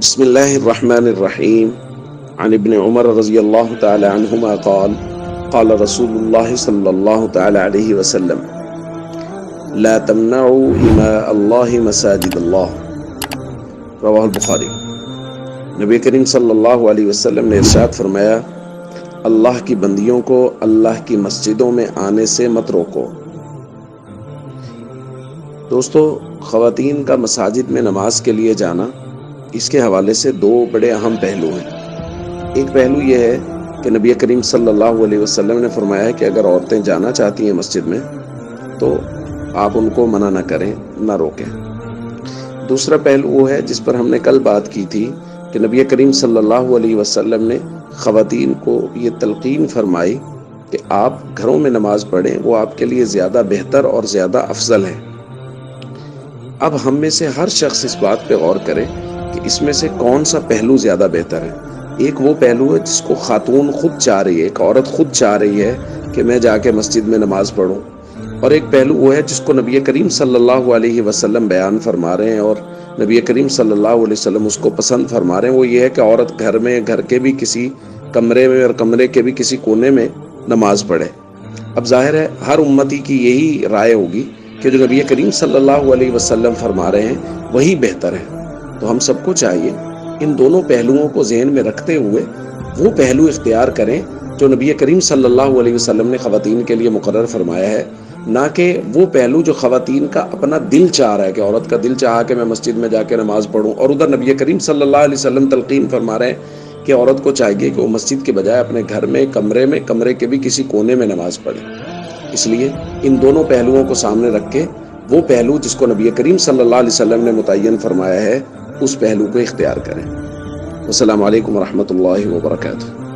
बिस्मिल्लाहिर्रहमानिर्रहीम अन इब्न उमर रज़ियल्लाहु तआला अन्हुमा क़ाल क़ाल रसूलुल्लाह सल्लल्लाहु तआला अलैहि वसल्लम ला तमनउ इमा अल्लाहि मसाजिदल्लाह। रवाहुल बुखारी। नबी करीम सल्लल्लाहु अलैहि वसल्लम ने इरशाद फरमाया, अल्लाह की बंदियों को अल्लाह की मस्जिदों में आने से मत रोको। दोस्तों, ख़वातीन का मसाजिद में नमाज के लिए जाना, इसके हवाले से दो बड़े अहम पहलू हैं। एक पहलू यह है कि नबी करीम सल्लल्लाहु अलैहि वसल्लम ने फरमाया है कि अगर औरतें जाना चाहती हैं मस्जिद में तो आप उनको मना ना करें, ना रोकें। दूसरा पहलू वो है जिस पर हमने कल बात की थी कि नबी करीम सल्लल्लाहु अलैहि वसल्लम ने ख़वातीन को ये तलकीन फरमाई कि आप घरों में नमाज पढ़ें, वो आपके लिए ज़्यादा बेहतर और ज़्यादा अफजल है। अब हम में से हर शख्स इस बात पे गौर करे कि इसमें से कौन सा पहलू ज़्यादा बेहतर है। एक वो पहलू है जिसको खातून खुद चाह रही है, एक औरत खुद चाह रही है कि मैं जाके मस्जिद में नमाज पढ़ूं, और एक पहलू वो है जिसको नबी करीम सल्लल्लाहु अलैहि वसल्लम बयान फरमा रहे हैं और नबी करीम सल्लल्लाहु अलैहि वसल्लम उसको पसंद फरमा रहे हैं। वो ये है कि औरत घर में, घर के भी किसी कमरे में और कमरे के भी किसी कोने में नमाज पढ़े। अब जाहिर है हर उम्मती की यही राय होगी कि जो नबी करीम सल्लल्लाहु अलैहि वसल्लम फरमा रहे हैं वही बेहतर है। तो हम सबको चाहिए इन दोनों पहलुओं को जहन में रखते हुए वो पहलू इख्तियार करें जो नबी करीम सल्लल्लाहु अलैहि वसल्लम ने ख़वातीन के लिए मुकर्रर फरमाया है, ना कि वो पहलू जो ख़वातीन का अपना दिल चाह रहा है कि औरत का दिल चाहा कि मैं मस्जिद में जाके नमाज पढ़ूं, और उधर नबी करीम सल्लल्लाहु अलैहि वसल्लम तलकीन फरमा रहे हैं कि औरत को चाहिए कि वो मस्जिद के बजाय अपने घर में, कमरे के भी किसी कोने में नमाज पढ़े। इसलिए इन दोनों पहलुओं को सामने रख के वो पहलू जिसको नबी करीम सल्लल्लाहु अलैहि वसल्लम ने मुतय्यन फरमाया है उस पहलू को इख्तियार करें। अस्सलामु अलैकुम व रहमतुल्लाहि व बरकातुहू।